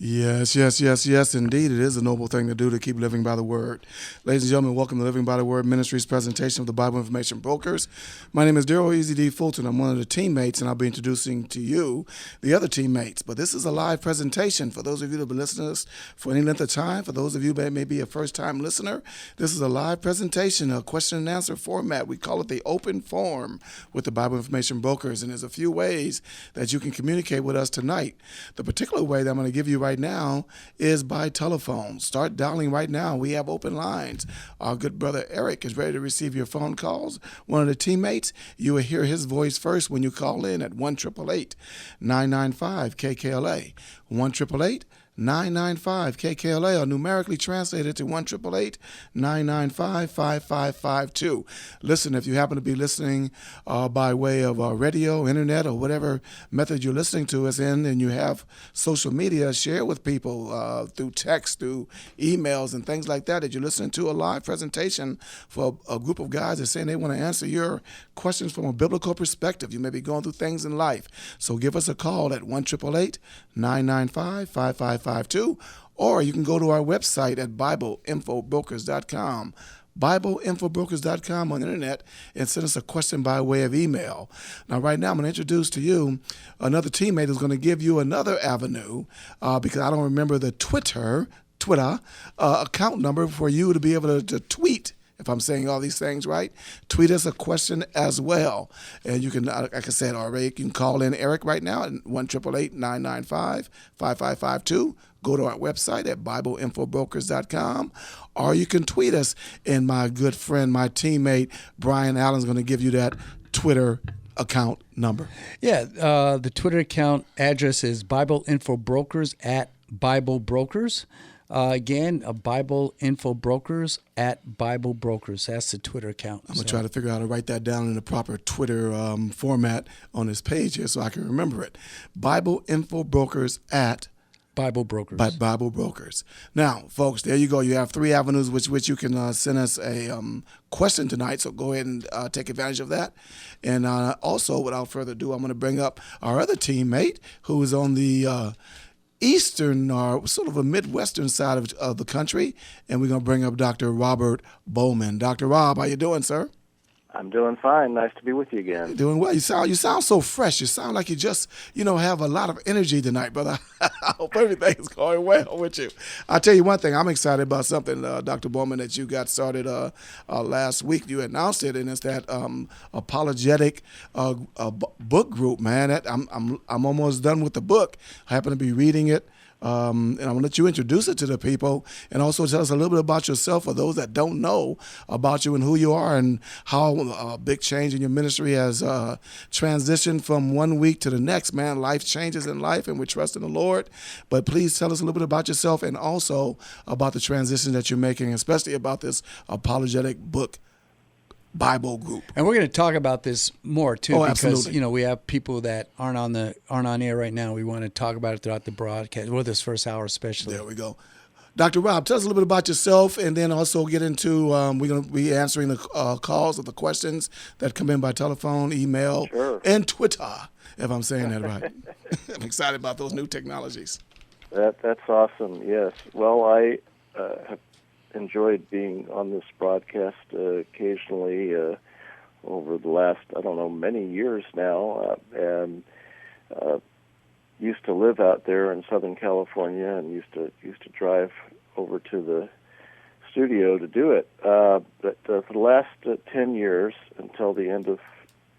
Yes, yes, yes, yes, indeed. It is a noble thing to do to keep living by the Word. Ladies and gentlemen, welcome to Living by the Word Ministries presentation of the Bible Information Brokers. My name is Daryl Easy D. Fulton. I'm one of the teammates, and I'll be introducing to you the other teammates. But this is a live presentation for those of you that have been listening to us for any length of time. For those of you that may be a first-time listener, this is a live presentation, a question and answer format. We call it the open forum with the Bible Information Brokers, and there's a few ways that you can communicate with us tonight. The particular way that I'm going to give you right now is by telephone. Start dialing right now. We have open lines. Our good brother Eric is ready to receive your phone calls. One of the teammates, you will hear his voice first when you call in at 1-888-995-KKLA. 1-888-995-KKLA, or numerically translated to 1-888-995-5552. Listen, if you happen to be listening by way of radio, internet, or whatever method you're listening to us in, and you have social media, share with people through text, through emails, and things like that, that you're listening to a live presentation for a group of guys that are saying they want to answer your questions from a biblical perspective. You may be going through things in life. So give us a call at 1-888-995-5552. Or you can go to our website at BibleInfoBrokers.com. BibleInfoBrokers.com on the internet, and send us a question by way of email. Now, right now, I'm going to introduce to you another teammate who's going to give you another avenue because I don't remember the Twitter account number for you to be able to tweet. If I'm saying all these things right, tweet us a question as well. And you can, like I said already, you can call in Eric right now at 1-888-995-5552. Go to our website at BibleInfoBrokers.com, or you can tweet us. And my good friend, my teammate, Brian Allen's going to give you that Twitter account number. Yeah, the Twitter account address is Bible Info Brokers at Bible Brokers. Again, Bible Info Brokers at Bible Brokers. That's the Twitter account. I'm going to try to figure out how to write that down in the proper Twitter format on this page here so I can remember it. Bible Info Brokers at Bible Brokers. Bible Brokers. Now, folks, there you go. You have three avenues which you can send us a question tonight, so go ahead and take advantage of that. And also, without further ado, I'm going to bring up our other teammate who is on the eastern or sort of a Midwestern side of the country, and we're going to bring up Dr. Robert Bowman. Dr. Rob, how you doing, sir? I'm doing fine. Nice to be with you again. You're doing well. You sound so fresh. You sound like you just, have a lot of energy tonight, brother. I hope everything's going well with you. I'll tell you one thing. I'm excited about something, Dr. Bowman, that you got started last week. You announced it, and it's that apologetic book group, man. I'm almost done with the book. I happen to be reading it. And I'm going to let you introduce it to the people, and also tell us a little bit about yourself for those that don't know about you and who you are, and how a big change in your ministry has transitioned from one week to the next. Man, life changes in life, and we trust in the Lord. But please tell us a little bit about yourself, and also about the transition that you're making, especially about this apologetic book Bible group. And we're going to talk about this more too, because absolutely. we have people that aren't on air right now. We want to talk about it throughout the broadcast, or this first hour especially. There we go. Dr. Rob, tell us a little bit about yourself, and then also get into, we're going to be answering the calls of the questions that come in by telephone, email, and Twitter, if I'm saying that right. I'm excited about those new technologies. That's awesome, yes. Well, I have enjoyed being on this broadcast occasionally over the last, many years now, and used to live out there in Southern California, and used to drive over to the studio to do it. But for the last 10 years, until the end of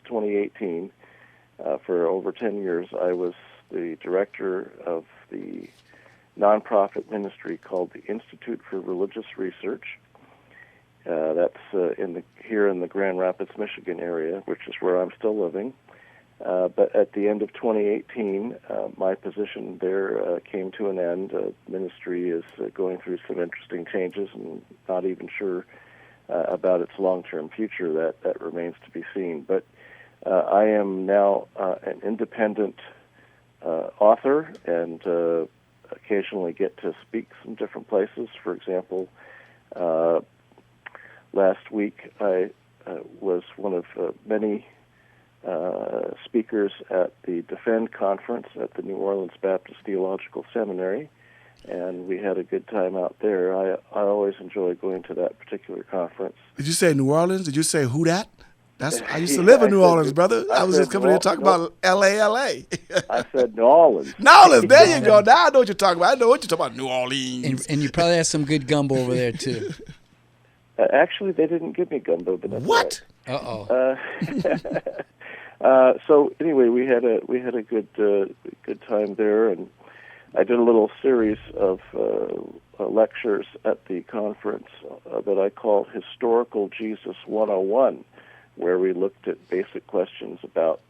2018, for over 10 years, I was the director of the nonprofit ministry called the Institute for Religious Research. That's here in the Grand Rapids, Michigan area, which is where I'm still living. But at the end of 2018, my position there came to an end. Ministry is going through some interesting changes, and not even sure about its long-term future. That remains to be seen. But I am now an independent author, and occasionally get to speak some different places. For example, last week I was one of many speakers at the Defend Conference at the New Orleans Baptist Theological Seminary, and we had a good time out there. I always enjoy going to that particular conference. Did you say New Orleans? Did you say who that? That's I used to Yeah, live in I New said Orleans, New- brother. I was said just coming here to talk Nope, about L.A. I said New Orleans. New Orleans, there you go. Now I know what you're talking about. I know what you're talking about, New Orleans. And you probably have some good gumbo over there too. Actually, they didn't give me gumbo, but that's What? Uh-oh. So anyway, we had a good time there, and I did a little series of lectures at the conference that I called Historical Jesus 101, where we looked at basic questions about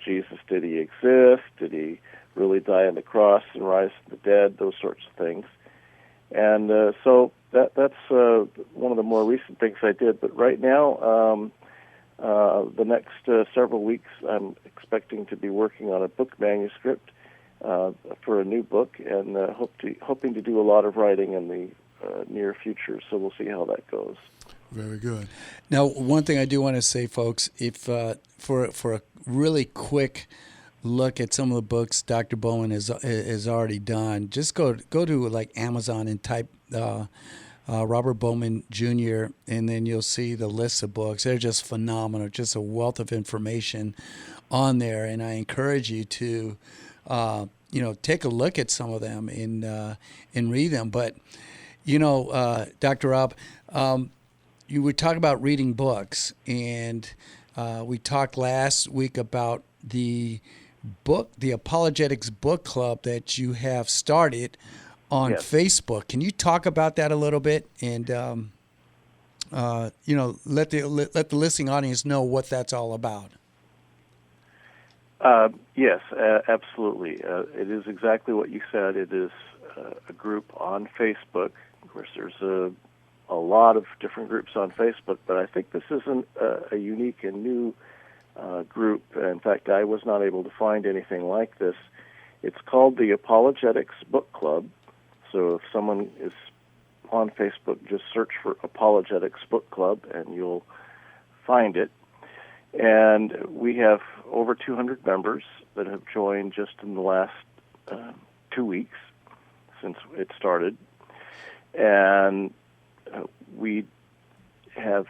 Jesus. Did he exist? Did he really die on the cross and rise from the dead? Those sorts of things. And so that's one of the more recent things I did. But right now, the next several weeks, I'm expecting to be working on a book manuscript for a new book, and hoping to do a lot of writing in the near future. So we'll see how that goes. Very good. Now, one thing I do want to say, folks, if for a really quick look at some of the books Dr. Bowman has already done, just go to like Amazon and type Robert Bowman Jr., and then you'll see the list of books. They're just phenomenal, just a wealth of information on there, and I encourage you to take a look at some of them and read them. But Dr. Rob, you were talking about reading books, and we talked last week about the Apologetics Book Club that you have started on Yes. Facebook. Can you talk about that a little bit, and let the listening audience know what that's all about? Yes, absolutely. It is exactly what you said. It is a group on Facebook. Of course, there's a lot of different groups on Facebook, but I think this is a unique and new group. In fact, I was not able to find anything like this. It's called the Apologetics Book Club. So if someone is on Facebook, just search for Apologetics Book Club, and you'll find it. And we have over 200 members that have joined just in the last 2 weeks since it started. And we have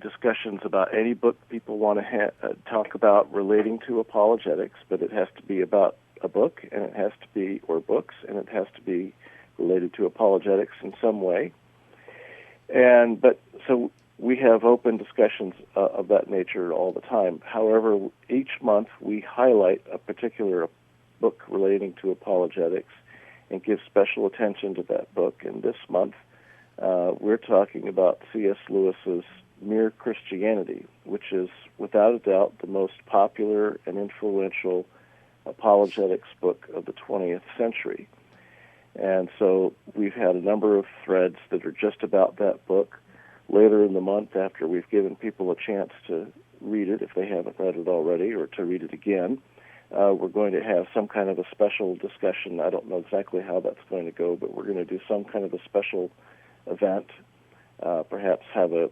discussions about any book people want to talk about relating to apologetics, but it has to be about a book, and it has to be, or books, and it has to be related to apologetics in some way. But so we have open discussions of that nature all the time. However, each month we highlight a particular book relating to apologetics and give special attention to that book. And this month we're talking about C.S. Lewis's Mere Christianity, which is without a doubt the most popular and influential apologetics book of the 20th century. And so we've had a number of threads that are just about that book. Later in the month, after we've given people a chance to read it, if they haven't read it already, or to read it again, we're going to have some kind of a special discussion. I don't know exactly how that's going to go, but we're going to do some kind of a special event, perhaps have a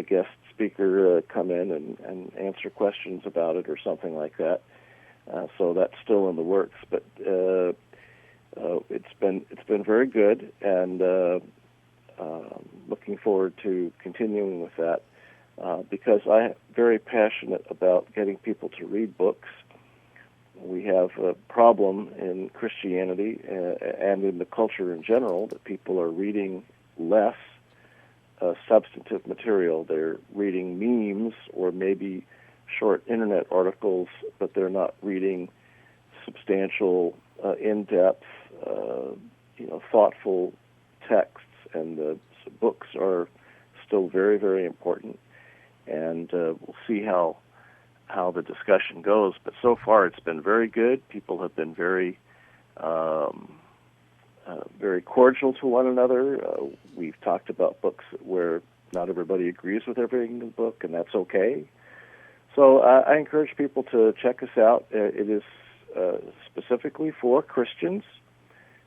guest speaker come in and answer questions about it or something like that. So that's still in the works, but it's been very good, and looking forward to continuing with that because I'm very passionate about getting people to read books. We have a problem in Christianity and in the culture in general that people are reading less substantive material. They're reading memes or maybe short internet articles, but they're not reading substantial, in-depth, thoughtful texts. And the books are still very, very important. And we'll see how the discussion goes. But so far, it's been very good. People have been very, very cordial to one another. We've talked about books where not everybody agrees with everything in the book, and that's okay. So I encourage people to check us out. It is specifically for Christians.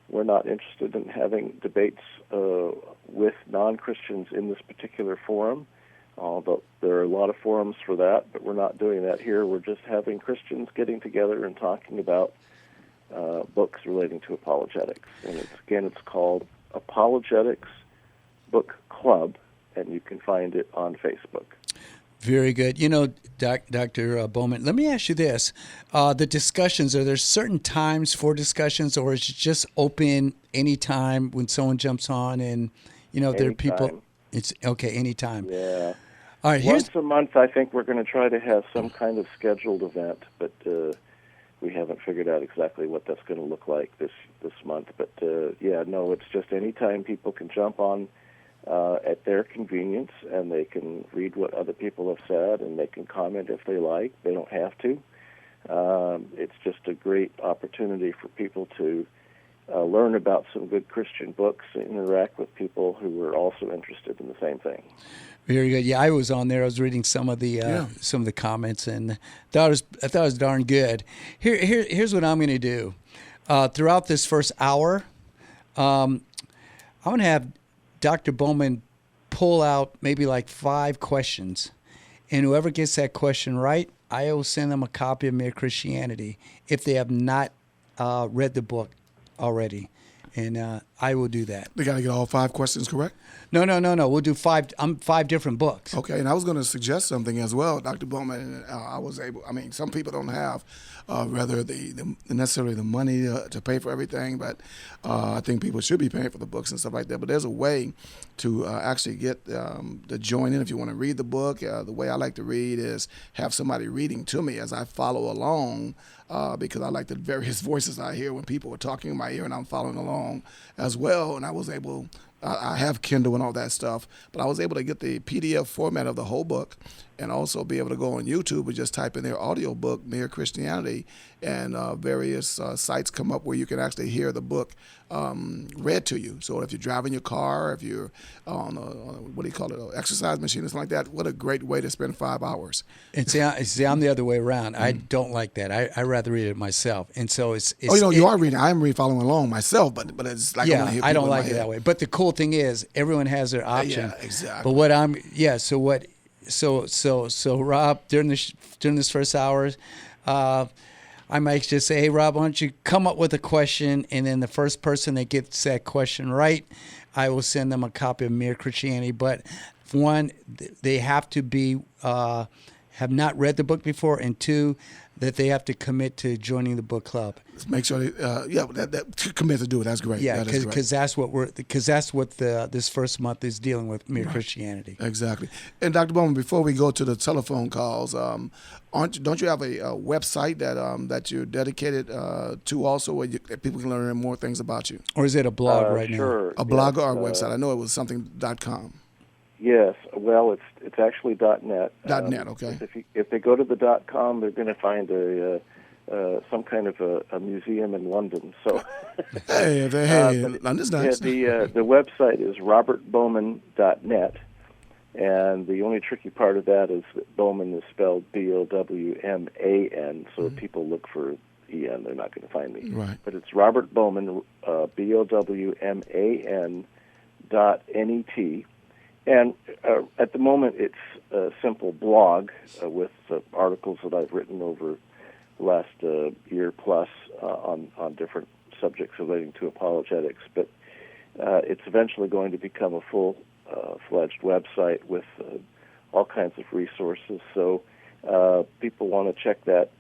We're not interested in having debates with non-Christians in this particular forum, although there are a lot of forums for that, but we're not doing that here. We're just having Christians getting together and talking about books relating to apologetics. And it's called Apologetics Book Club, and you can find it on Facebook. Very good. You know, Dr. Bowman, let me ask you this. The discussions, are there certain times for discussions, or is it just open anytime when someone jumps on and, you know, if there are people? Anytime. It's okay, anytime. Yeah. All right, Once a month, I think we're going to try to have some kind of scheduled event, but we haven't figured out exactly what that's going to look like this month. But it's just anytime people can jump on at their convenience, and they can read what other people have said, and they can comment if they like. They don't have to. It's just a great opportunity for people to learn about some good Christian books and interact with people who are also interested in the same thing. Very good. Yeah, I was on there. I was reading some of the comments, and I thought it was darn good. Here's what I'm going to do. Throughout this first hour, I'm going to have Dr. Bowman pull out maybe like 5 questions, and whoever gets that question right, I will send them a copy of Mere Christianity if they have not read the book already, and I will do that. They got to get all 5 questions correct? No. We'll do 5 different books. Okay, and I was going to suggest something as well, Dr. Bowman. Some people don't have necessarily the money to pay for everything, but I think people should be paying for the books and stuff like that. But there's a way to actually get to join in if you want to read the book. The way I like to read is have somebody reading to me as I follow along, because I like the various voices I hear when people are talking in my ear, and I'm following along as well. And I have Kindle and all that stuff, but I was able to get the PDF format of the whole book, and also be able to go on YouTube and just type in their audio book, Mere Christianity, and various sites come up where you can actually hear the book read to you. So if you're driving your car, if you're on an exercise machine or something like that, what a great way to spend 5 hours. And see, I'm the other way around. I don't like that. I rather read it myself. And so it's you are reading. I'm following along myself, but it's like I don't like it that way. But the cool thing is everyone has their option. Yeah, exactly. But so Rob, during this first hour, I might just say, hey, Rob, why don't you come up with a question, and then the first person that gets that question right, I will send them a copy of Mere Christianity. But one, they have to be have not read the book before, and 2, that they have to commit to joining the book club. Make sure they commit to do it. That's great. Yeah, because that's what this first month is dealing with, Mere Christianity. Exactly. And Dr. Bowman, before we go to the telephone calls, don't you have a website that you're dedicated to also, where people can learn more things about you? Or is it a blog right now? A blog or a website? I know it was something.com. Yes, well, it's actually .net. .net, okay. If they go to the .com, they're going to find some kind of a museum in London. So, London's nice. The website is robertbowman.net, and the only tricky part of that is that Bowman is spelled Bowman. So if people look for EN, they're not going to find me. Right. But it's Robert Bowman, Bowman.net. And at the moment, it's a simple blog with articles that I've written over the last year plus on different subjects relating to apologetics. But it's eventually going to become a full-fledged website with all kinds of resources. So people want to check that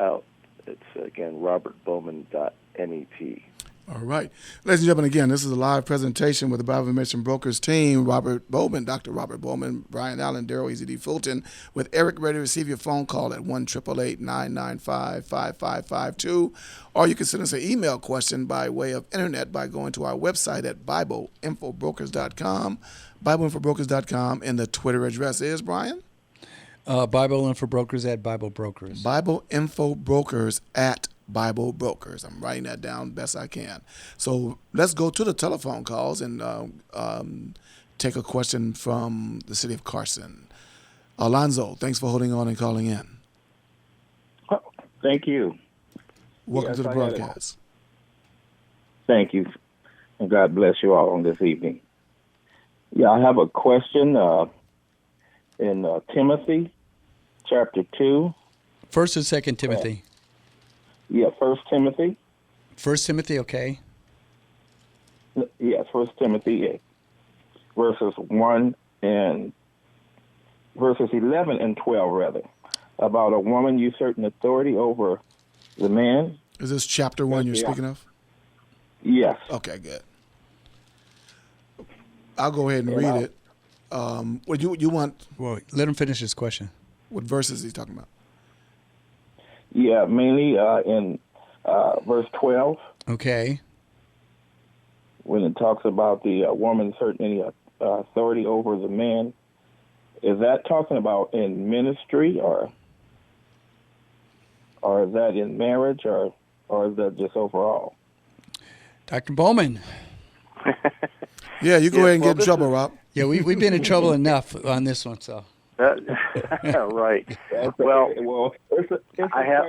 out. It's, again, robertbowman.net. All right. Ladies and gentlemen, again, this is a live presentation with the Bible Mission Brokers team, Robert Bowman, Dr. Robert Bowman, Brian Allen, Daryl Easy D. Fulton, with Eric ready to receive your phone call at 1-888-995-5552, or you can send us an email question by way of internet by going to our website at BibleInfoBrokers.com, BibleInfoBrokers.com, and the Twitter address is, Brian? Bible Info Brokers at Bible Brokers. Bible Info Brokers at Bible Brokers. I'm writing that down best I can. So let's go to the telephone calls and take a question from the city of Carson. Alonzo, thanks for holding on and calling in. Thank you. Welcome to the broadcast. Thank you, and God bless you all on this evening. Yeah, I have a question in Timothy, chapter 2. 1st and 2nd Timothy. Yeah, 1 Timothy, First Timothy, okay. Yes, First Timothy verses 11 and 12 rather, about a woman usurping authority over the man. Is this chapter 1 you're speaking of? Yes. Okay, good. I'll go ahead and read it. Well, you want Well, let him finish his question. what verses he's talking about? Yeah, mainly in verse 12, Okay. when it talks about the woman usurping any authority over the man. Is that talking about in ministry, or is that in marriage, or is that just overall? Dr. Bowman. Yeah, you go ahead and well, get in trouble, Rob. Yeah, we've been in trouble enough on this one, so. Right. Well,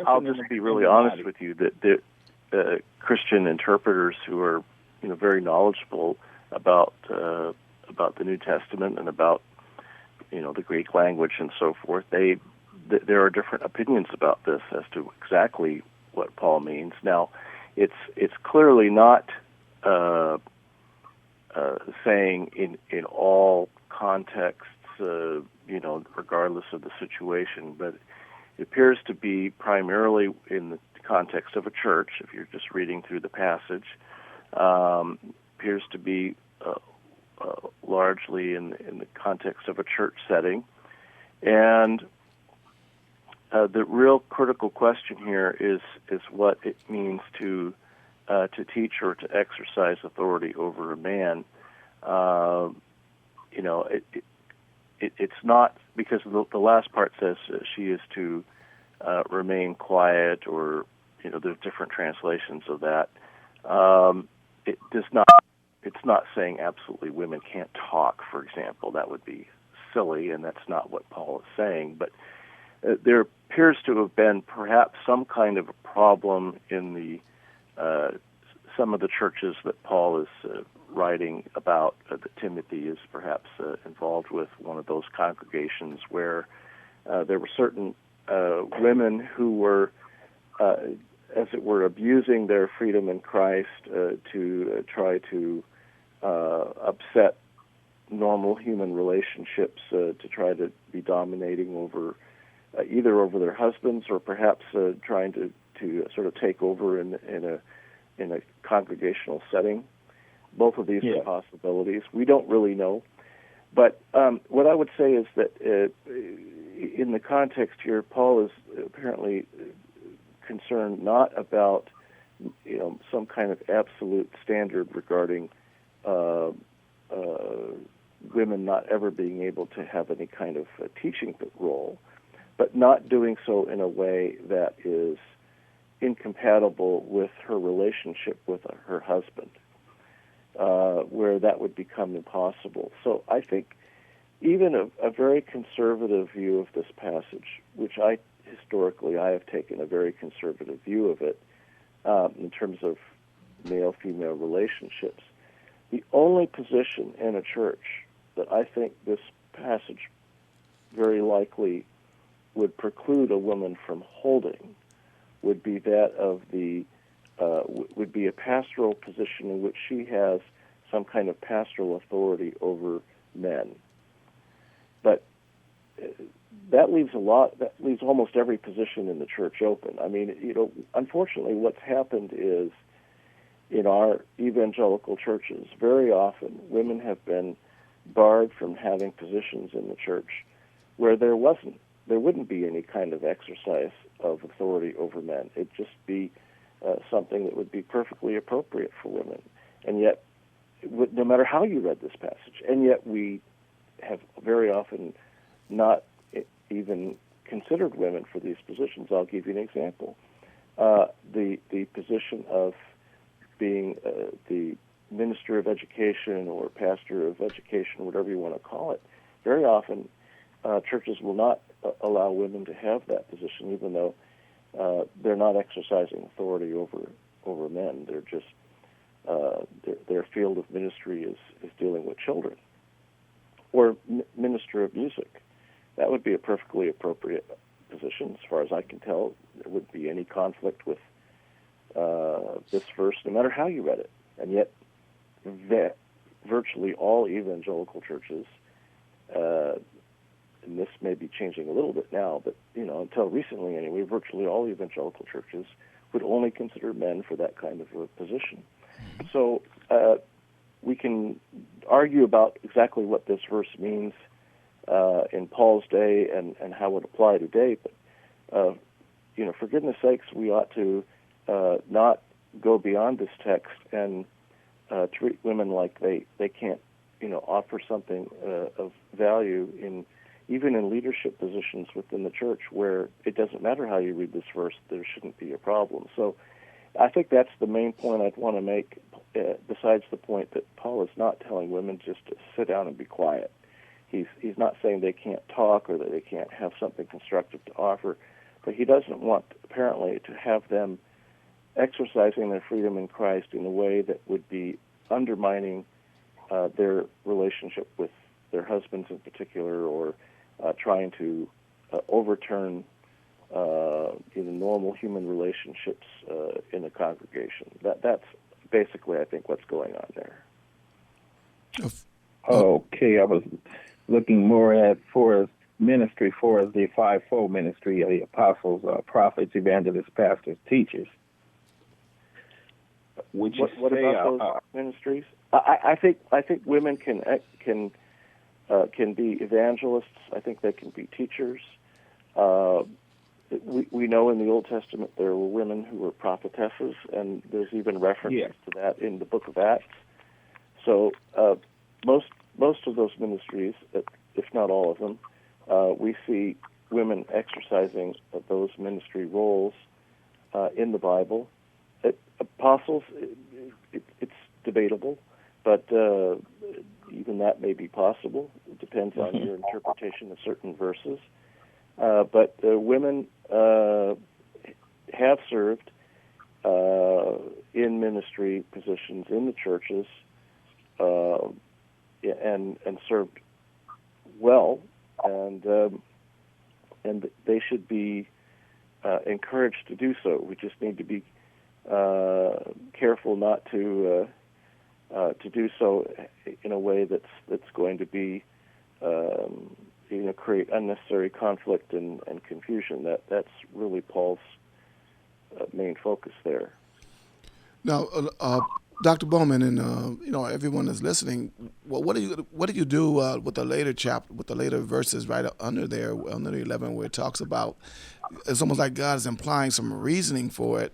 I'll just be really honest with you that the Christian interpreters who are, very knowledgeable about the New Testament and about, the Greek language and so forth, there are different opinions about this as to exactly what Paul means. Now, it's clearly not saying in all contexts, regardless of the situation, but it appears to be primarily in the context of a church. If you're just reading through the passage, appears to be largely in the context of a church setting, and the real critical question here is what it means to teach or to exercise authority over a man. It's not, because the last part says she is to remain quiet, or there's different translations of that. It does not. It's not saying absolutely women can't talk, for example. That would be silly, and that's not what Paul is saying. But there appears to have been perhaps some kind of a problem in the some of the churches that Paul is writing about, that Timothy is perhaps involved with, one of those congregations where there were certain women who were, as it were, abusing their freedom in Christ to try to upset normal human relationships, to try to be dominating over either over their husbands, or perhaps trying to sort of take over in a congregational setting. Both of these are possibilities. We don't really know. But what I would say is that in the context here, Paul is apparently concerned not about some kind of absolute standard regarding women not ever being able to have any kind of teaching role, but not doing so in a way that is incompatible with her relationship with her husband, where that would become impossible. So I think even a very conservative view of this passage, which historically I have taken a very conservative view of it in terms of male-female relationships, the only position in a church that I think this passage very likely would preclude a woman from holding would be that of would be a pastoral position in which she has some kind of pastoral authority over men. But that leaves almost every position in the church open. I mean, unfortunately, what's happened is in our evangelical churches, very often women have been barred from having positions in the church where there wouldn't be any kind of exercise of authority over men. It'd just be something that would be perfectly appropriate for women. And yet, no matter how you read this passage, and yet we have very often not even considered women for these positions. I'll give you an example. The position of being the minister of education or pastor of education, whatever you want to call it, very often churches will not allow women to have that position, even though they're not exercising authority over men. They're just their field of ministry is dealing with children. Or minister of music. That would be a perfectly appropriate position, as far as I can tell. There wouldn't be any conflict with this verse, no matter how you read it. And yet, that virtually all evangelical churches, and this may be changing a little bit now, but until recently anyway, virtually all evangelical churches would only consider men for that kind of a position. So we can argue about exactly what this verse means in Paul's day and how it would apply today, but for goodness sakes, we ought to not go beyond this text and treat women like they can't offer something of value even in leadership positions within the church, where it doesn't matter how you read this verse, there shouldn't be a problem. So I think that's the main point I'd want to make, besides the point that Paul is not telling women just to sit down and be quiet. He's not saying they can't talk or that they can't have something constructive to offer, but he doesn't want, apparently, to have them exercising their freedom in Christ in a way that would be undermining their relationship with their husbands in particular, or trying to overturn normal human relationships in a congregation. That's basically, I think, what's going on there. Okay, I was looking more at for ministry, for the fivefold ministry of the apostles, prophets, evangelists, pastors, teachers. Would you what say about those ministries? I think women can be evangelists. I think they can be teachers. We know in the Old Testament there were women who were prophetesses, and there's even references to that in the Book of Acts. So most of those ministries, if not all of them, we see women exercising those ministry roles in the Bible. Apostles, it's debatable, but even that may be possible. It depends on your interpretation of certain verses. But women have served in ministry positions in the churches and served well, and they should be encouraged to do so. We just need to be careful not to do so in a way that's going to be create unnecessary conflict and confusion. That's really Paul's main focus there. Now, Dr. Bowman, and everyone that's listening, what do you do with the later with the later verses right under there, under the 11, where it talks about, it's almost like God is implying some reasoning for it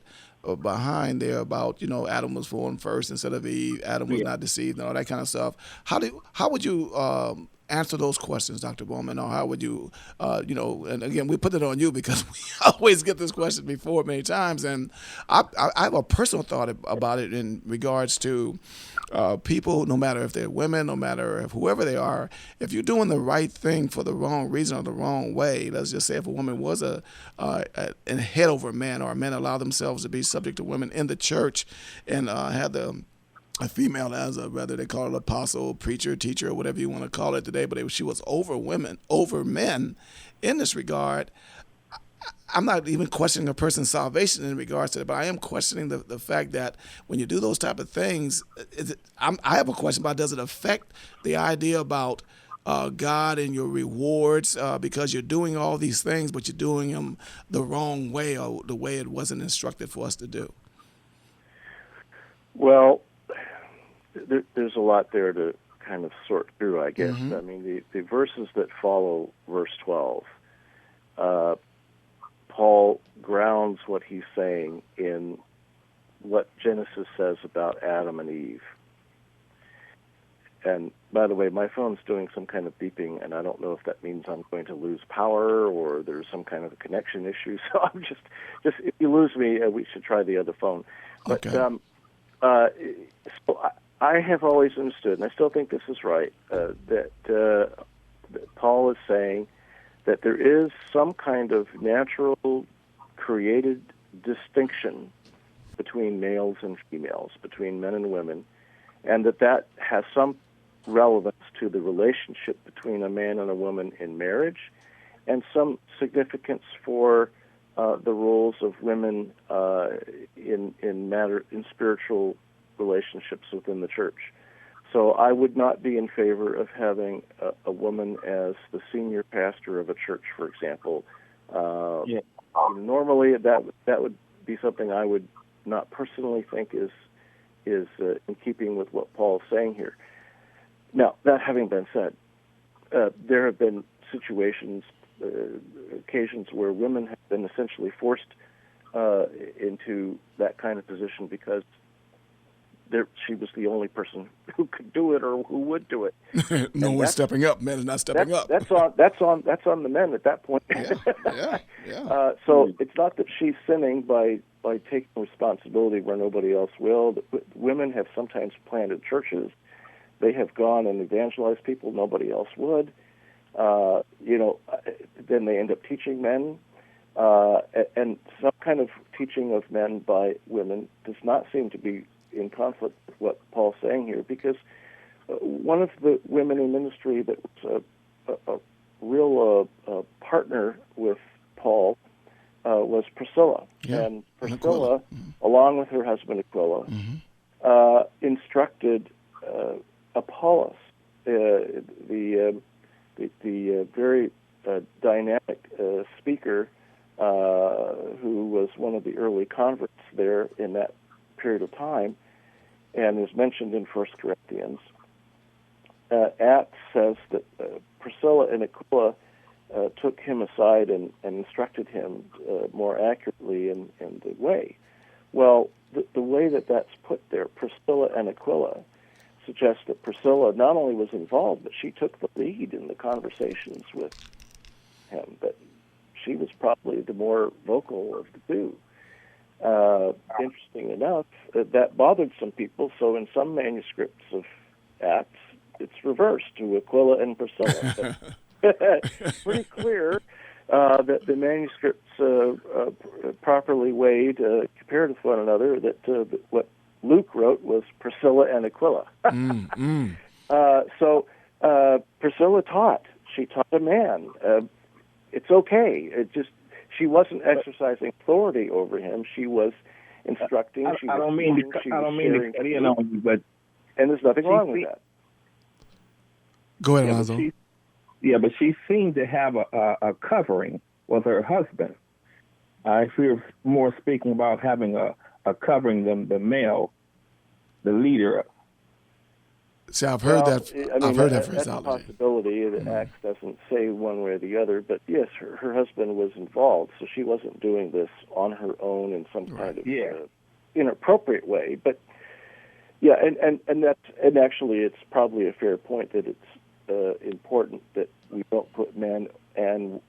behind there about Adam was formed first instead of Eve, Adam was not deceived, and all that kind of stuff. How would you answer those questions, Dr. Bowman, or how would you, and again, we put it on you because we always get this question before many times, and I have a personal thought about it in regards to people, no matter if they're women, no matter if whoever they are, if you're doing the right thing for the wrong reason or the wrong way, let's just say if a woman was a head over a man, or men allow themselves to be subject to women in the church and had a female as whether they call it apostle, preacher, teacher, or whatever you want to call it today, but she was over men in this regard. I'm not even questioning a person's salvation in regards to it, but I am questioning the fact that when you do those type of things, I have a question about, does it affect the idea about God and your rewards because you're doing all these things, but you're doing them the wrong way or the way it wasn't instructed for us to do? Well, there's a lot there to kind of sort through, I guess. Mm-hmm. I mean, the verses that follow verse 12, Paul grounds what he's saying in what Genesis says about Adam and Eve. And by the way, my phone's doing some kind of beeping, and I don't know if that means I'm going to lose power or there's some kind of a connection issue. So I'm just if you lose me, we should try the other phone. But okay. So I have always understood, and I still think this is right, that Paul is saying that there is some kind of natural created distinction between males and females, between men and women, and that has some relevance to the relationship between a man and a woman in marriage, and some significance for the roles of women in spiritual relationships within the church. So I would not be in favor of having a woman as the senior pastor of a church, for example. Normally, that would be something I would not personally think is in keeping with what Paul is saying here. Now, that having been said, there have been situations, occasions where women have been essentially forced into that kind of position because she was the only person who could do it or who would do it. No one's stepping up. Men are not stepping up. That's on the men at that point. Yeah. So it's not that she's sinning by taking responsibility where nobody else will. Women have sometimes planted churches. They have gone and evangelized people nobody else would. Then they end up teaching men. And some kind of teaching of men by women does not seem to be in conflict with what Paul's saying here, because one of the women in ministry that was a real partner with Paul was Priscilla. Yeah. And Priscilla, along with her husband Aquila, instructed Apollos, the very dynamic speaker who was one of the early converts there in that period of time, and is mentioned in 1 Corinthians. Acts says that Priscilla and Aquila took him aside and instructed him more accurately in the way. Well, the way that's put there, Priscilla and Aquila, suggests that Priscilla not only was involved, but she took the lead in the conversations with him. But she was probably the more vocal of the two. Interesting enough, that bothered some people, so in some manuscripts of Acts, it's reversed to Aquila and Priscilla. It's pretty clear that the manuscripts properly weighed, compared with one another, that what Luke wrote was Priscilla and Aquila. So Priscilla taught. She taught a man. It's okay. She wasn't exercising authority over him. She was instructing. I don't mean to cut in on you, but and there's nothing wrong with that. Go ahead, Alonzo. But she seemed to have a covering with her husband. I feel more speaking about having a covering than the male, the leader. See, I've heard that. I've heard that phraseology. That's a possibility. The Acts doesn't say one way or the other, but yes, her husband was involved, so she wasn't doing this on her own in some kind of inappropriate way. But and actually, it's probably a fair point that it's important that we don't put men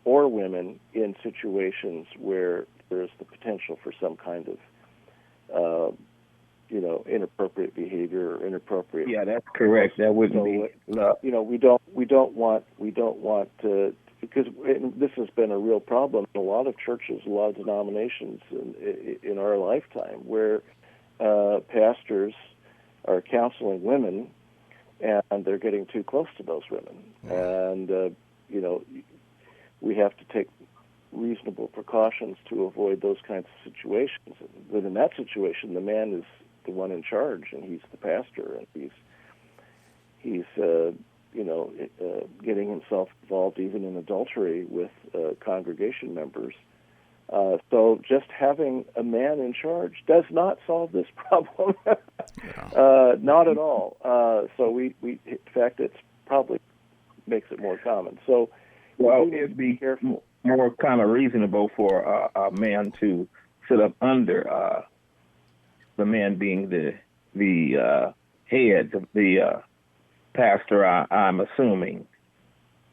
or women in situations where there's the potential for some kind of inappropriate behavior or inappropriate. Yeah, that's correct. That wouldn't be. We don't want because this has been a real problem in a lot of churches, a lot of denominations in our lifetime, where pastors are counseling women and they're getting too close to those women, and we have to take reasonable precautions to avoid those kinds of situations. But in that situation, the man is the one in charge, and he's the pastor, and he's getting himself involved even in adultery with congregation members. So just having a man in charge does not solve this problem. Not at all. So in fact, it's probably makes it more common. So it'd be careful. More kind of reasonable for a man to sit up under the man being the head of the pastor. I'm assuming,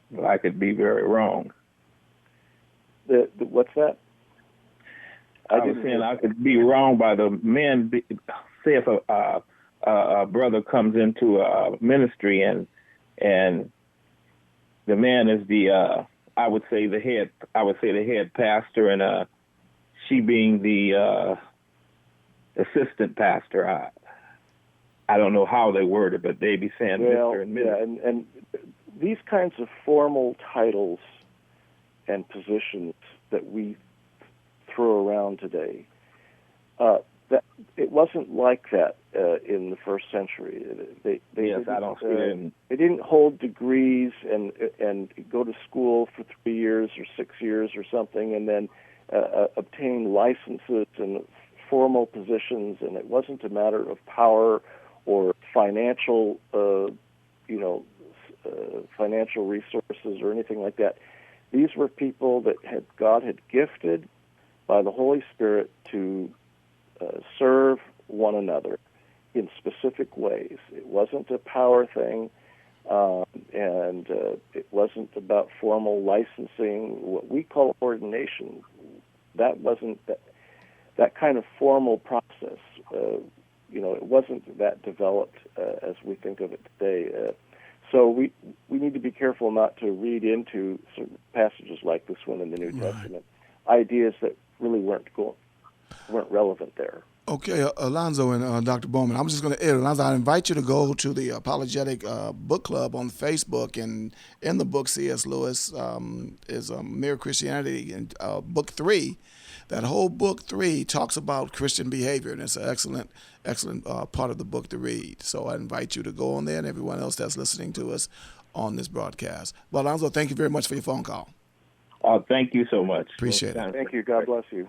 but I could be very wrong. What's that? I was saying I could be wrong by the men. Say if a brother comes into a ministry and the man is the I would say the head pastor, and she being the assistant pastor. I don't know how they word it, but they be saying Mr. and Ms. Yeah, and these kinds of formal titles and positions that we throw around today. That it wasn't like that in the first century. They Yes, I don't see it. They didn't hold degrees and go to school for 3 years or 6 years or something, and then obtain licenses and formal positions. And it wasn't a matter of power or financial, financial resources or anything like that. These were people that God had gifted by the Holy Spirit to serve one another in specific ways. It wasn't a power thing, and it wasn't about formal licensing. What we call ordination, that wasn't that kind of formal process. It wasn't that developed as we think of it today. So we need to be careful not to read into certain passages like this one in the New Testament ideas that really weren't relevant there. Okay, Alonzo and Dr. Bowman, I'm just going to Alonzo, I invite you to go to the Apologetic Book Club on Facebook, and in the book C.S. Lewis is Mere Christianity, and book 3. That whole book 3 talks about Christian behavior, and it's an excellent part of the book to read. So I invite you to go on there, and everyone else that's listening to us on this broadcast. Well, Alonzo, thank you very much for your phone call. Thank you so much. Appreciate it. Thank you. God bless you.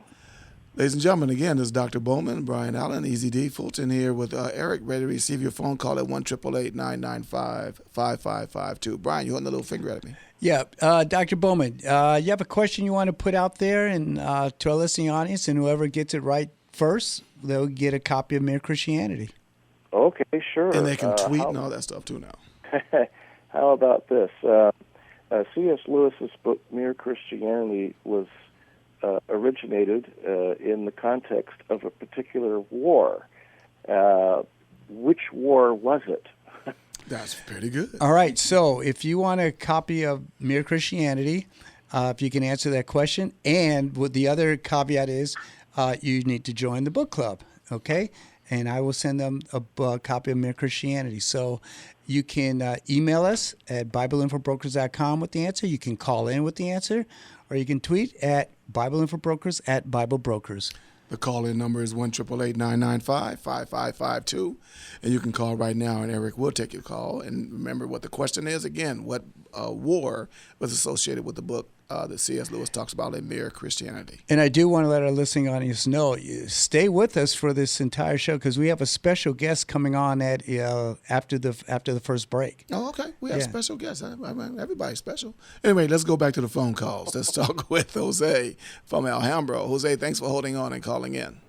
Ladies and gentlemen, again, this is Dr. Bowman, Brian Allen, Easy D Fulton here with Eric, ready to receive your phone call at 1-888-995-5552. Brian, you holding the little finger at me? Yeah, Dr. Bowman, you have a question you want to put out there and to our listening audience, and whoever gets it right first, they'll get a copy of Mere Christianity. Okay, sure. And they can tweet and all that stuff too now. How about this? C.S. Lewis's book, Mere Christianity, was originated in the context of a particular war. Which war was it? That's pretty good. All right, so if you want a copy of Mere Christianity, if you can answer that question, and what the other caveat is, you need to join the book club, okay? And I will send them a copy of Mere Christianity. So you can email us at BibleInfoBrokers.com with the answer. You can call in with the answer, or you can tweet at BibleInfoBrokers at BibleBrokers. The call-in number is 1-888-995-5552, and you can call right now, and Eric will take your call. And remember what the question is again: what war was associated with the book that C.S. Lewis talks about in Mere Christianity? And I do want to let our listening audience know, stay with us for this entire show because we have a special guest coming on at after the first break. Oh, okay. We have special guests. Everybody's special. Anyway, let's go back to the phone calls. Let's talk with Jose from Alhambra. Jose, thanks for holding on and calling in.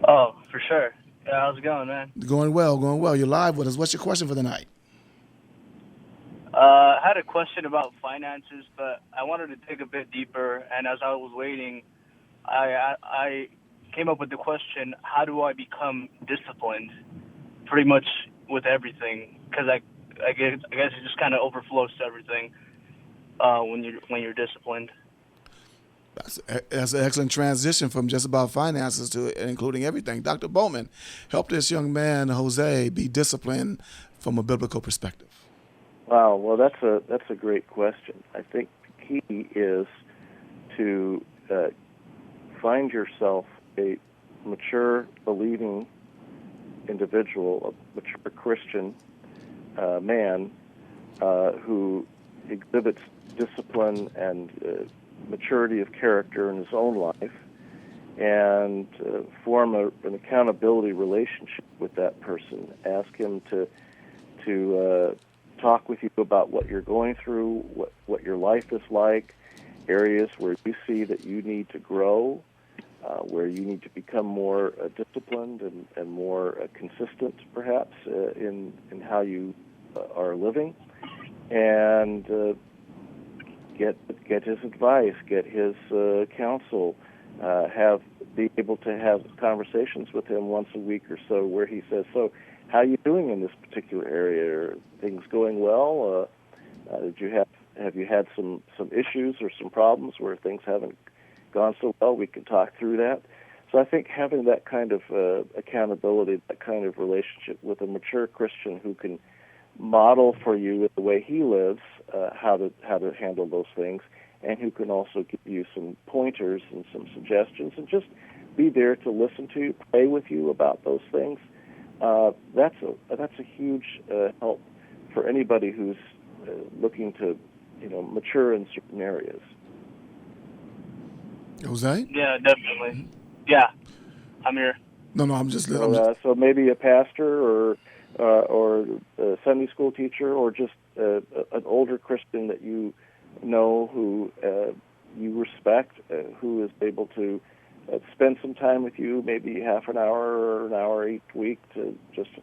Oh, for sure. Yeah, how's it going, man? Going well. You're live with us. What's your question for the night? I had a question about finances, but I wanted to dig a bit deeper. And as I was waiting, I came up with the question: how do I become disciplined? Pretty much with everything, because I guess it just kind of overflows to everything when you're disciplined. That's an excellent transition from just about finances to including everything. Dr. Bowman, help this young man, Jose, be disciplined from a biblical perspective. Wow, well, that's a great question. I think the key is to find yourself a mature, believing individual, a mature Christian man who exhibits discipline and maturity of character in his own life, and form an accountability relationship with that person. Ask him to talk with you about what you're going through, what your life is like, areas where you see that you need to grow, where you need to become more disciplined and more consistent, perhaps, in how you are living, and get his advice, get his counsel, be able to have conversations with him once a week or so where he says, so how are you doing in this particular area? Are things going well? Have you had some issues or some problems where things haven't gone so well? We can talk through that. So I think having that kind of accountability, that kind of relationship with a mature Christian who can model for you the way he lives, how to handle those things, and who can also give you some pointers and some suggestions, and just be there to listen to you, pray with you about those things. That's a huge help for anybody who's looking to, mature in certain areas. Jose? Yeah, definitely. Yeah, I'm here. No, I'm just. So maybe a pastor or a Sunday school teacher, or just an older Christian that you know who you respect, who is able to spend some time with you, maybe half an hour or an hour each week to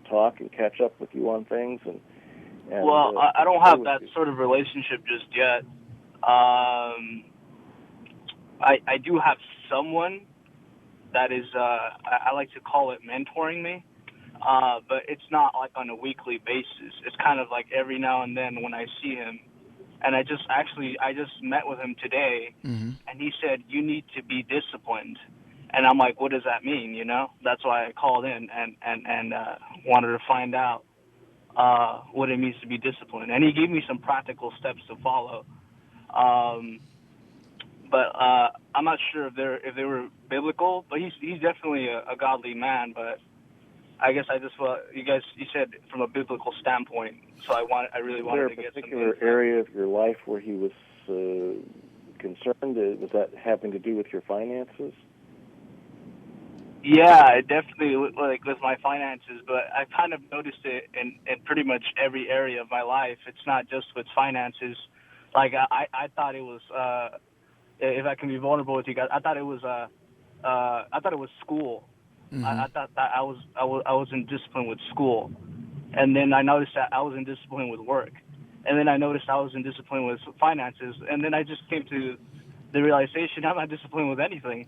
talk and catch up with you on things. And well, I don't have that sort of relationship just yet. I do have someone that is, I like to call it mentoring me, but it's not like on a weekly basis. It's kind of like every now and then when I see him. And I just met with him today, and he said, you need to be disciplined. And I'm like, what does that mean, That's why I called in and wanted to find out what it means to be disciplined. And he gave me some practical steps to follow. But I'm not sure if they were biblical, but he's definitely a godly man. But I guess you said from a biblical standpoint, so I really wanted to get some. Is there a particular area of your life where he was concerned? Was that having to do with your finances? Yeah, it definitely, like with my finances, but I kind of noticed it in pretty much every area of my life. It's not just with finances. Like I thought it was, if I can be vulnerable with you guys, I thought it was school. I thought that I was in discipline with school, and then I noticed that I was in discipline with work, and then I noticed I was in discipline with finances, and then I just came to the realization I'm not disciplined with anything.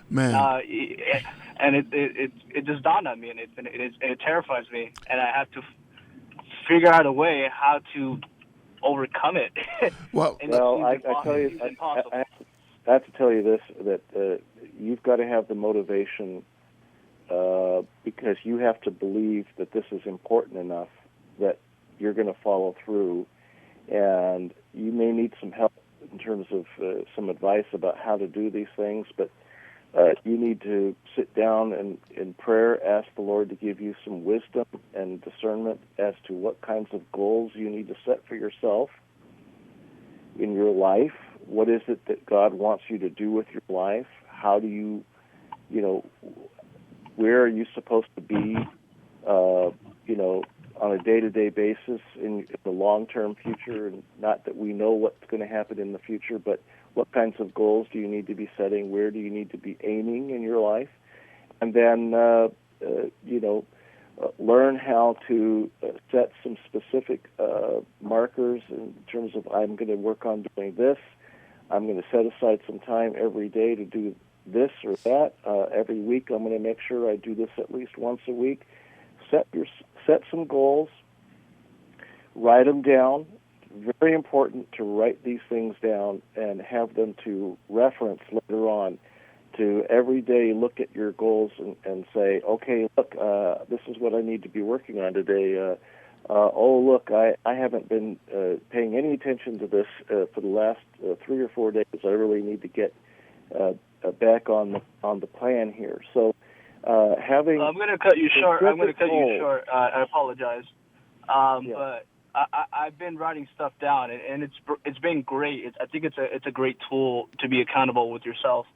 Man. And it just dawned on me, and it terrifies me, and I have to figure out a way how to overcome it. Well, I tell you, I have to tell you this, that you've got to have the motivation, because you have to believe that this is important enough that you're going to follow through, and you may need some help in terms of some advice about how to do these things, but you need to sit down and in prayer ask the Lord to give you some wisdom and discernment as to what kinds of goals you need to set for yourself in your life. What is it that God wants you to do with your life? How do you, where are you supposed to be, on a day-to-day basis in the long-term future? And not that we know what's going to happen in the future, but what kinds of goals do you need to be setting? Where do you need to be aiming in your life? And then, learn how to set some specific markers in terms of, I'm going to work on doing this. I'm going to set aside some time every day to do this or that. Every week, I'm going to make sure I do this at least once a week. Set some goals. Write them down. Very important to write these things down and have them to reference later on, to every day look at your goals and say, okay, look, this is what I need to be working on today. Look, I haven't been paying any attention to this for the last 3 or 4 days. I really need to get back on the plan here. So having... I'm going to cut you short. I apologize. But I've been writing stuff down, and it's been great. I think it's a great tool to be accountable with yourself.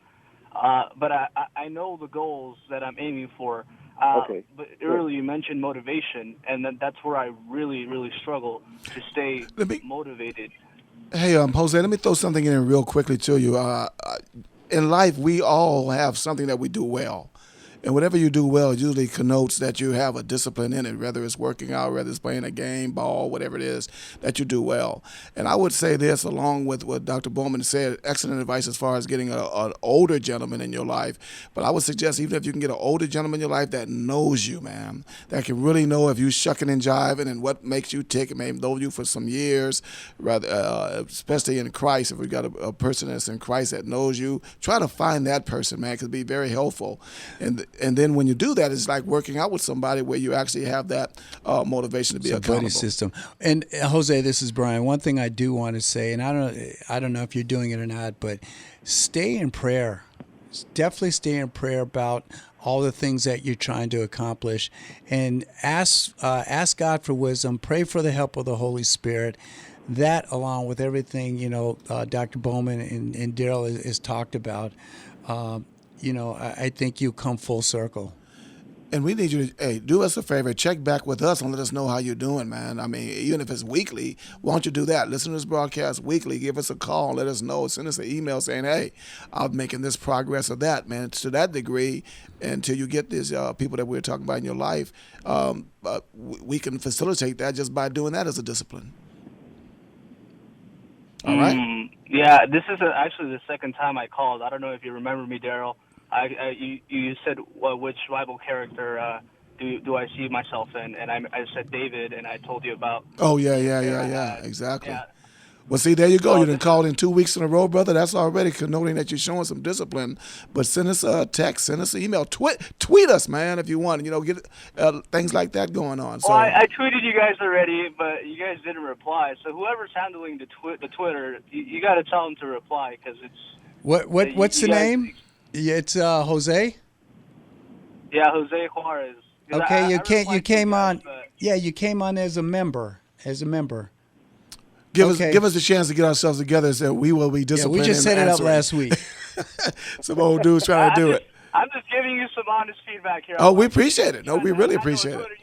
But I know the goals that I'm aiming for. Okay. But earlier you mentioned motivation, and that's where I really, really struggle to stay motivated. Hey, Jose, let me throw something in real quickly to you. In life, we all have something that we do well. And whatever you do well usually connotes that you have a discipline in it, whether it's working out, whether it's playing a game, ball, whatever it is, that you do well. And I would say this, along with what Dr. Bowman said, excellent advice as far as getting an older gentleman in your life. But I would suggest even if you can get an older gentleman in your life that knows you, man, that can really know if you're shucking and jiving and what makes you tick, and may know you for some years, rather, especially in Christ. If we got a person that's in Christ that knows you, try to find that person, man, because it'd be very helpful. And and then when you do that, it's like working out with somebody where you actually have that motivation to be It's a accountable. buddy system. And Jose, this is Brian. One thing I do want to say, and I don't know if you're doing it or not, but stay in prayer. Definitely stay in prayer about all the things that you're trying to accomplish, and ask God for wisdom. Pray for the help of the Holy Spirit. That, along with everything Dr. Bowman and Daryl has talked about, I think you come full circle. And we need you to, do us a favor, check back with us and let us know how you're doing, man. I mean, even if it's weekly, why don't you do that? Listen to this broadcast weekly. Give us a call. Let us know. Send us an email saying, hey, I'm making this progress or that, man. To that degree, until you get these people that we're talking about in your life, we can facilitate that just by doing that as a discipline. All right? Yeah, this is actually the second time I called. I don't know if you remember me, Daryl. You said which Bible character do I see myself in, and I said David, and I told you about. Oh yeah, exactly. Yeah. Well, see, there you go. You done called in 2 weeks in a row, brother. That's already connoting that you're showing some discipline. But send us a text, send us an email, tweet us, man, if you want. Get things like that going on. So well, I tweeted you guys already, but you guys didn't reply. So whoever's handling the Twitter, you got to tell them to reply because it's. What's the name? Yeah, it's Jose. Yeah, Jose Juarez. Okay, you came on. But Yeah, you came on as a member. give Okay. us a chance to get ourselves together so we will be Yeah, disciplined. we just in set it up answering. last week. Some old dudes trying to do it. I'm just giving you some honest feedback here. Oh, we appreciate it. No, we really I know appreciate it. Twitter,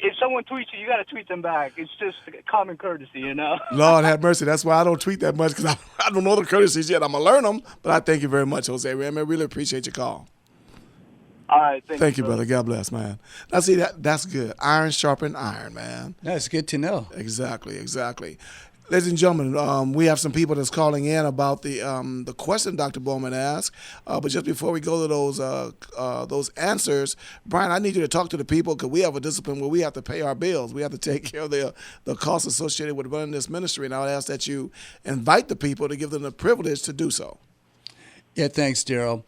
if someone tweets you, you got to tweet them back. It's just common courtesy, Lord have mercy. That's why I don't tweet that much, because I don't know the courtesies yet. I'm going to learn them. But I thank you very much, Jose. Man, I really appreciate your call. All right, Thank you, brother. God bless, man. Now, see, that's good. Iron sharpened iron, man. That's good to know. Exactly. Ladies and gentlemen, we have some people that's calling in about the question Dr. Bowman asked. But just before we go to those answers, Brian, I need you to talk to the people, because we have a discipline where we have to pay our bills. We have to take care of the costs associated with running this ministry. And I would ask that you invite the people to give them the privilege to do so. Yeah, thanks, Daryl.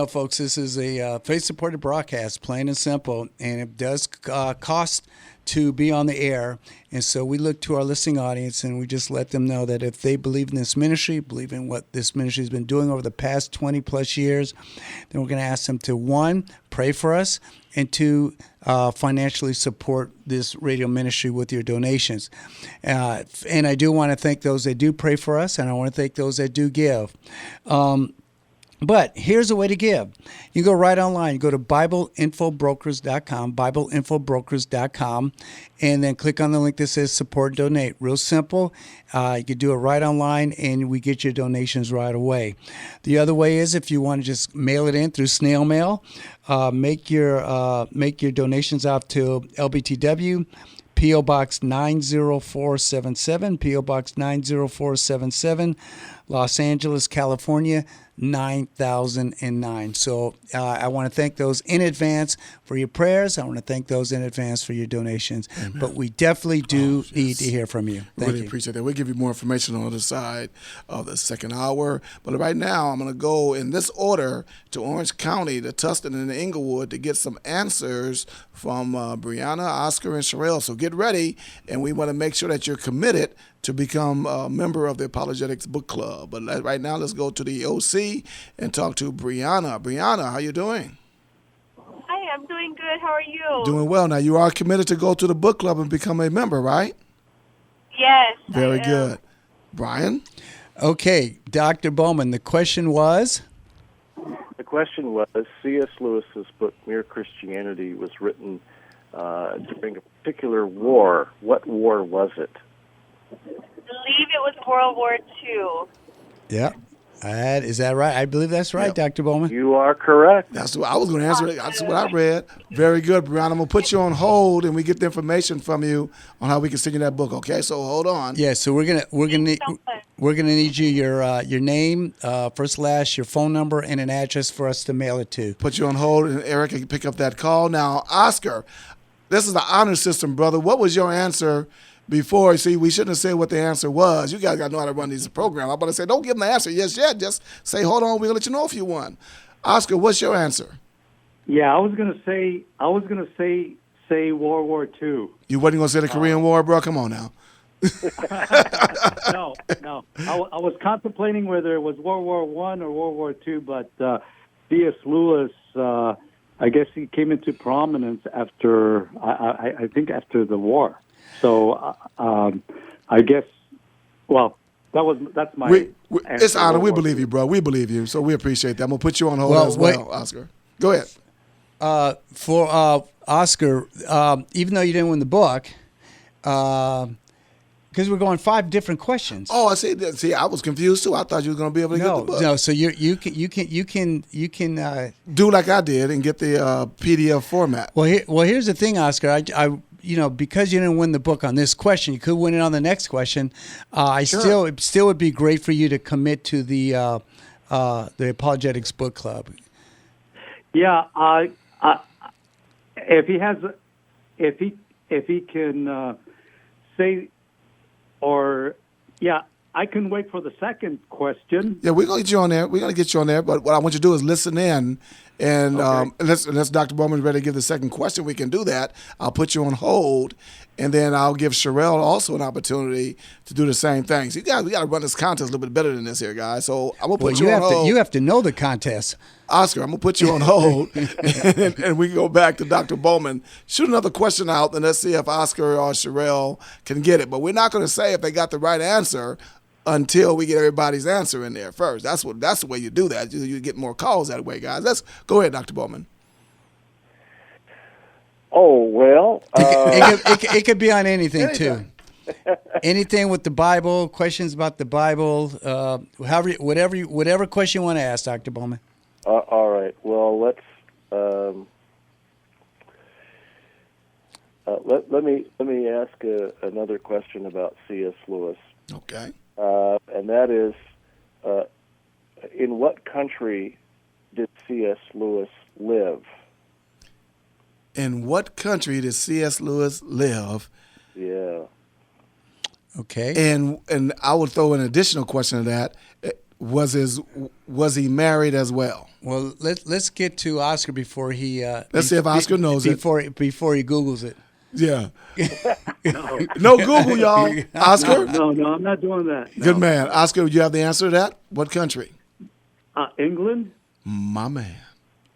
Folks, this is a faith-supported broadcast, plain and simple, and it does cost to be on the air. And so we look to our listening audience, and we just let them know that if they believe in this ministry, believe in what this ministry has been doing over the past 20-plus years, then we're going to ask them to, 1, pray for us, and 2, financially support this radio ministry with your donations. And I do want to thank those that do pray for us, and I want to thank those that do give. But here's a way to give. You go right online. You go to BibleInfoBrokers.com, BibleInfoBrokers.com, and then click on the link that says Support and Donate. Real simple. You can do it right online, and we get your donations right away. The other way is if you want to just mail it in through snail mail, make your donations out to LBTW, P.O. Box 90477, P.O. Box 90477, Los Angeles, California, 9009. So I want to thank those in advance for your prayers. I want to thank those in advance for your donations. Amen. But we definitely do need to hear from you. Thank Really you. appreciate that. We'll give you more information on the other side of the second hour. But right now, I'm going to go in this order to Orange County, to Tustin and Inglewood, to get some answers from Brianna, Oscar, and Sherelle. So get ready, and we want to make sure that you're committed to become a member of the Apologetics Book Club. But right now, let's go to the OC and talk to Brianna. Brianna, how you doing? Hi, I'm doing good. How are you? Doing well. Now, you are committed to go to the book club and become a member, right? Yes. Very I am. good. Brian? Okay, Dr. Bowman, the question was? The question was, C.S. Lewis's book, Mere Christianity, was written during a particular war. What war was it? I believe it was World War II. Yeah. Is that right? I believe that's right, Yep. Dr. Bowman. You are correct. That's what I was going to answer. That's what I read. Very good, Brianna. I'm going to put you on hold, and we get the information from you on how we can send you that book. Okay, so hold on. Yeah, so we're gonna need you your name, first, last, your phone number, and an address for us to mail it to. Put you on hold, and Eric can pick up that call. Now, Oscar, this is the honor system, brother. What was your answer before? See, we shouldn't have said what the answer was. You guys got to know how to run these programs. I'm about to say, don't give them the answer yet. Just say, hold on, we'll let you know if you won. Oscar, what's your answer? Yeah, I was gonna say World War II. You wasn't going to say the Korean War, bro? Come on now. No. I was contemplating whether it was World War One or World War II, but C.S. Lewis, I guess he came into prominence after I think after the war. So I guess, well, that's my. It's honor. We believe you, bro. We believe you. So we appreciate that. I'm gonna put you on hold as well, Oscar. Go ahead. For Oscar, even though you didn't win the book, because we're going 5 different questions. Oh, I see. See, I was confused too. I thought you were gonna be able to get the book. No. So you can do like I did and get the PDF format. Well, here's the thing, Oscar. I because you didn't win the book on this question, you could win it on the next question. It still would be great for you to commit to the Apologetics Book Club. Yeah, if he can say, or I can wait for the second question. Yeah, we're gonna get you on there. We're gonna get you on there. But what I want you to do is listen in, and unless Dr. Bowman is ready to give the second question, we can do that. I'll put you on hold, and then I'll give Sherelle also an opportunity to do the same thing. So we got to run this contest a little bit better than this here, guys. So I'm gonna put you on hold. You have to know the contest. Oscar, I'm going to put you on hold, and we can go back to Dr. Bowman. Shoot another question out, and let's see if Oscar or Sherelle can get it. But we're not going to say if they got the right answer until we get everybody's answer in there first. That's the way you do that. You get more calls that way, guys. Let's go ahead, Dr. Bowman. Oh, well. It could be on anything, too. Anything with the Bible, questions about the Bible, whatever question you want to ask, Dr. Bowman. All right. Well, let's let me ask another question about C.S. Lewis. Okay. And that is, in what country did C.S. Lewis live? In what country did C.S. Lewis live? Yeah. Okay. And I would throw an additional question to that. Was he married as well? Well, let's get to Oscar before he. Let's see if Oscar knows before he Googles it. Yeah. No Google, y'all. Oscar? No, I'm not doing that. No. Good man. Oscar, you have the answer to that? What country? England. My man.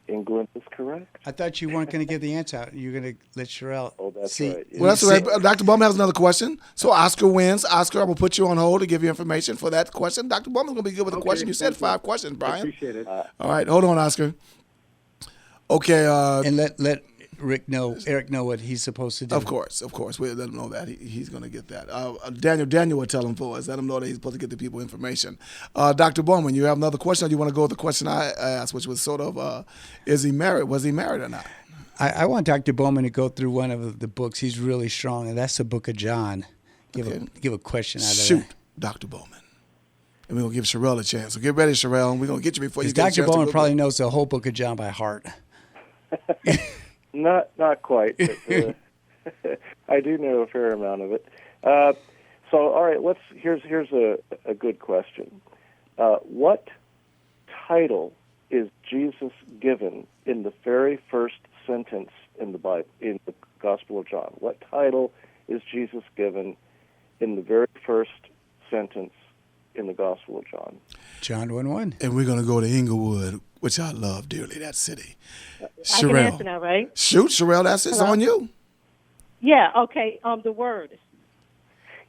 England is correct. I thought you weren't going to give the answer out. You were going to let Sherelle. Oh, that's see. right. Yeah. Well, that's right. Dr. Bowman has another question. So Oscar wins. Oscar, I'm going to put you on hold to give you information for that question. Dr. Bowman's going to be good with the question. You said 5 questions, Brian. I appreciate it. All right. Hold on, Oscar. Okay. And let Eric know what he's supposed to do. Of course. We let him know that he's going to get that. Daniel will tell him for us. Let him know that he's supposed to get the people information. Dr. Bowman, you have another question, or you want to go with the question I asked, which was sort of, is he married? Was he married or not? I want Dr. Bowman to go through one of the books. He's really strong, and that's the Book of John. Give a question out of that. Shoot, Dr. Bowman. And we're going to give Sherelle a chance. So get ready, Sherelle, and we're going to get you before you get a chance. Dr. Bowman probably knows the whole Book of John by heart. Not quite, but I do know a fair amount of it. So, all right, here's a good question. What title is Jesus given in the very first sentence in the Bible, in the Gospel of John? What title is Jesus given in the very first sentence in the Gospel of John? John 1:1. And we're going to go to Inglewood, which I love dearly, that city. I can answer now, right? Shoot, Sherelle, it's on you. Yeah, okay. The Word.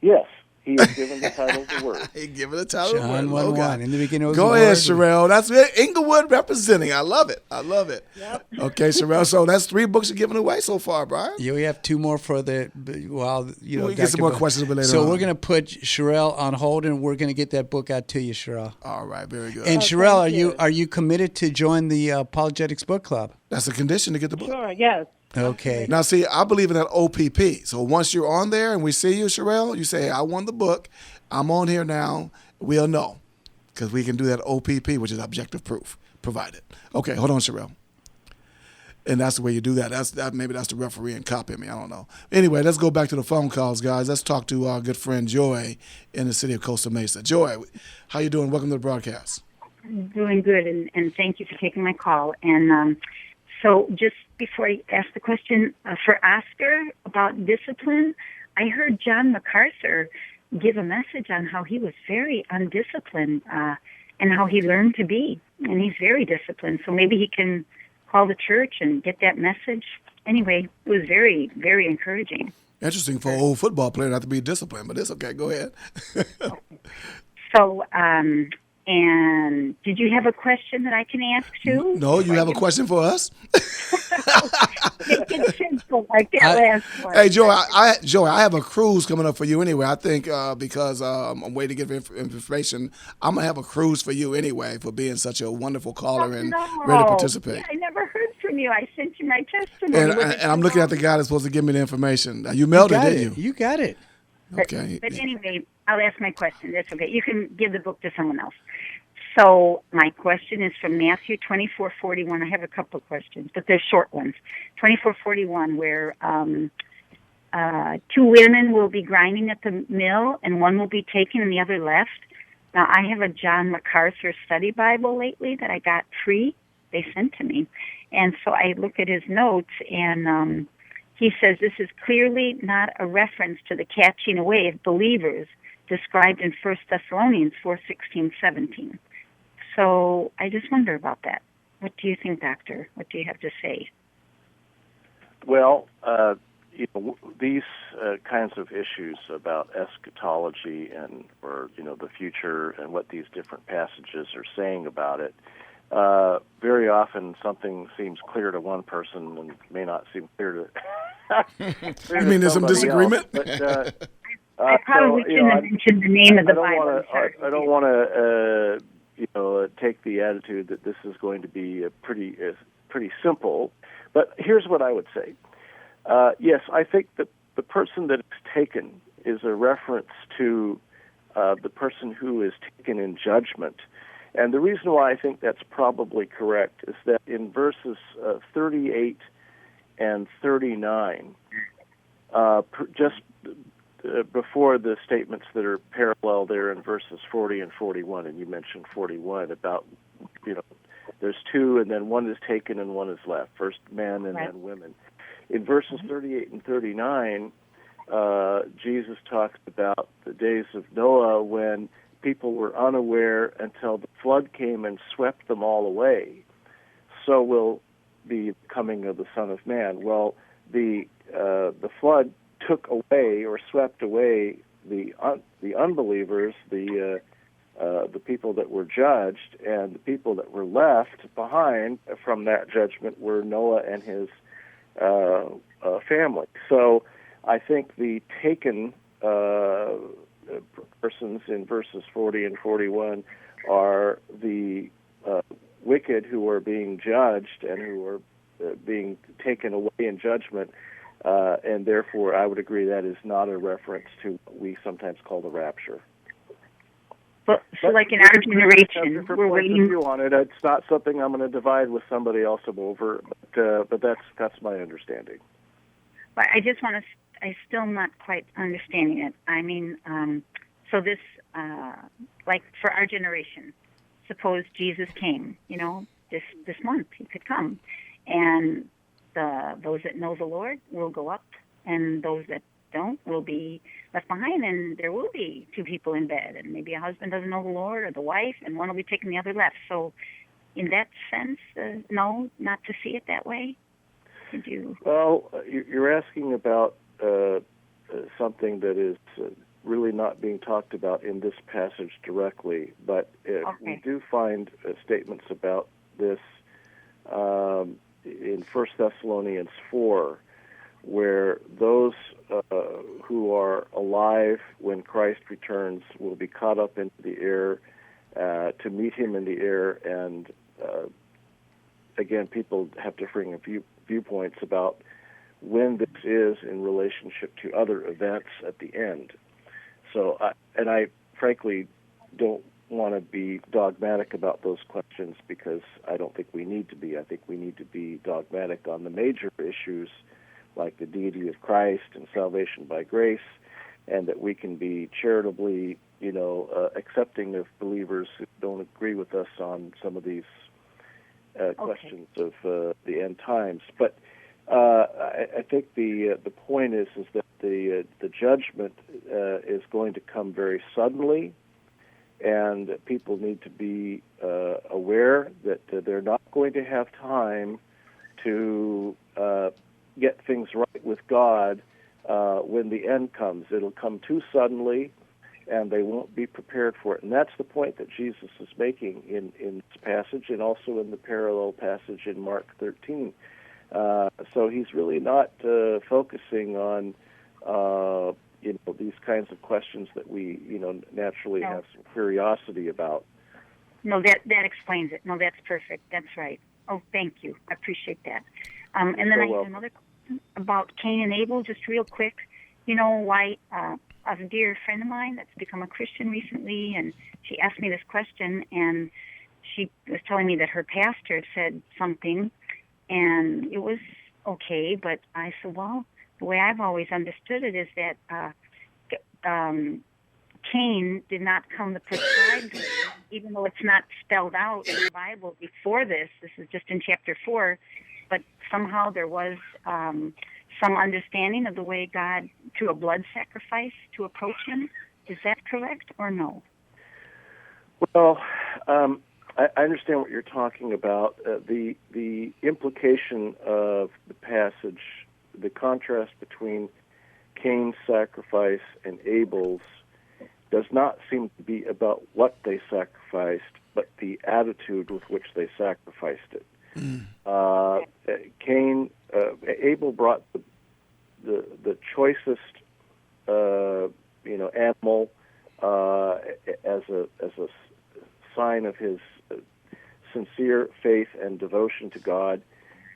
Yes, he is given the title of the Word. He given the title of the John Word. 1:1. In the beginning was Go the ahead, Word. Sherelle. That's it. Inglewood representing. I love it. Yep. Okay, Sherelle. So that's 3 books you're giving away so far, Brian. Yeah, we have 2 more for the. We get some more questions a bit later So on. we're going to put Sherelle on hold, and we're going to get that book out to you, Sherelle. All right, very good. And Oh, Sherelle, thank you. are you committed to join the Apologetics Book Club? That's a condition to get the book. Sure, yes. Okay. Now, see, I believe in that OPP. So once you're on there and we see you, Sherelle, you say, I won the book. I'm on here now. We'll know because we can do that OPP, which is objective proof, provided. Okay, hold on, Sherelle. And that's the way you do that. Maybe that's the referee and copying me. I don't know. Anyway, let's go back to the phone calls, guys. Let's talk to our good friend Joy in the city of Costa Mesa. Joy, how you doing? Welcome to the broadcast. Doing good, and thank you for taking my call. And So just before I ask the question, for Oscar about discipline, I heard John MacArthur give a message on how he was very undisciplined and how he learned to be. And he's very disciplined. So maybe he can call the church and get that message. Anyway, it was very, very encouraging. Interesting for an old football player not to be disciplined, but it's okay. Go ahead. So, and did you have a question that I can ask too? No, you have a question for us? It's simple like that last one. Hey, Joey, I have a cruise coming up for you anyway. I think because I'm waiting to get information, I'm going to have a cruise for you anyway for being such a wonderful caller and ready to participate. I never heard from you. I sent you my testimony. And I'm looking at the guy that's supposed to give me the information. You mailed it, didn't you? You got it. Okay. But anyway, I'll ask my question. That's okay. You can give the book to someone else. So my question is from Matthew 24:41. I have a couple of questions, but they're short ones. 24:41, where 2 women will be grinding at the mill, and one will be taken and the other left. Now, I have a John MacArthur study Bible lately that I got free. They sent to me. And so I look at his notes, and he says this is clearly not a reference to the catching away of believers described in 1 Thessalonians 4:16-17. So I just wonder about that. What do you think, Doctor? What do you have to say? Well, these kinds of issues about eschatology or the future and what these different passages are saying about it, very often something seems clear to one person and may not seem clear to You mean there's some disagreement? I probably shouldn't have mentioned the name of the Bible. I don't want to take the attitude that this is going to be pretty simple. But here's what I would say. Yes, I think that the person that is taken is a reference to the person who is taken in judgment. And the reason why I think that's probably correct is that in verses 38 and 39, before the statements that are parallel there in verses 40 and 41, and you mentioned 41 about, there's 2 and then one is taken and one is left, first men and then women. In verses 38 and 39, Jesus talks about the days of Noah when people were unaware until the flood came and swept them all away. So will be the coming of the Son of Man. Well, the flood took away or swept away the unbelievers, the people that were judged, and the people that were left behind from that judgment were Noah and his family. So I think the taken persons in verses 40 and 41 are the wicked who are being judged and who are being taken away in judgment. And therefore, I would agree that is not a reference to what we sometimes call the rapture. But like in our generation, we're waiting. View on it. It's not something I'm going to divide with somebody else over, but that's my understanding. But I just want to. I'm still not quite understanding it. I mean, so this, like for our generation, suppose Jesus came. This month he could come, and those that know the Lord will go up, and those that don't will be left behind, and there will be 2 people in bed, and maybe a husband doesn't know the Lord or the wife, and one will be taking the other left. So in that sense, no, not to see it that way. Could you? Well, you're asking about something that is really not being talked about in this passage directly, but we do find statements about this in 1 Thessalonians 4, where those who are alive when Christ returns will be caught up into the air to meet him in the air. And again, people have differing viewpoints about when this is in relationship to other events at the end. So, I frankly don't want to be dogmatic about those questions because I don't think we need to be. I think we need to be dogmatic on the major issues like the deity of Christ and salvation by grace, and that we can be charitably, accepting of believers who don't agree with us on some of these questions of the end times. But I think the point is that the judgment is going to come very suddenly, and people need to be aware that they're not going to have time to get things right with God when the end comes. It'll come too suddenly, and they won't be prepared for it. And that's the point that Jesus is making in this passage, and also in the parallel passage in Mark 13. So he's really not focusing on these kinds of questions that we naturally have some curiosity about. No, that explains it. No, that's perfect. That's right. Oh, thank you. I appreciate that. And then I have another question about Cain and Abel, just real quick. You know why? A dear friend of mine that's become a Christian recently, and she asked me this question, and she was telling me that her pastor said something, and it was okay, but I said, well, the way I've always understood it is that Cain did not come the prescribed way, even though it's not spelled out in the Bible before this. This is just in chapter 4, but somehow there was some understanding of the way God, through a blood sacrifice, to approach him. Is that correct or no? Well, I understand what you're talking about. The implication of the passage, the contrast between Cain's sacrifice and Abel's, does not seem to be about what they sacrificed, but the attitude with which they sacrificed it. Abel brought the choicest animal as a sign of his sincere faith and devotion to God,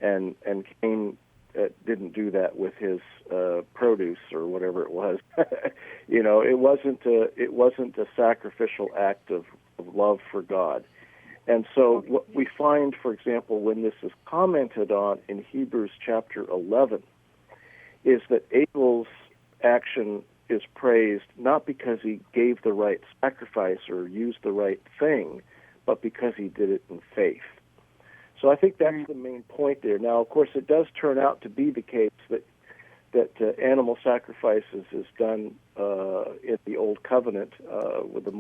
and Cain didn't do that with his produce or whatever it was. It wasn't a sacrificial act of love for God. And so what we find, for example, when this is commented on in Hebrews chapter 11, is that Abel's action is praised not because he gave the right sacrifice or used the right thing, but because he did it in faith. So I think that's the main point there. Now, of course, it does turn out to be the case that animal sacrifices is done in the Old Covenant with the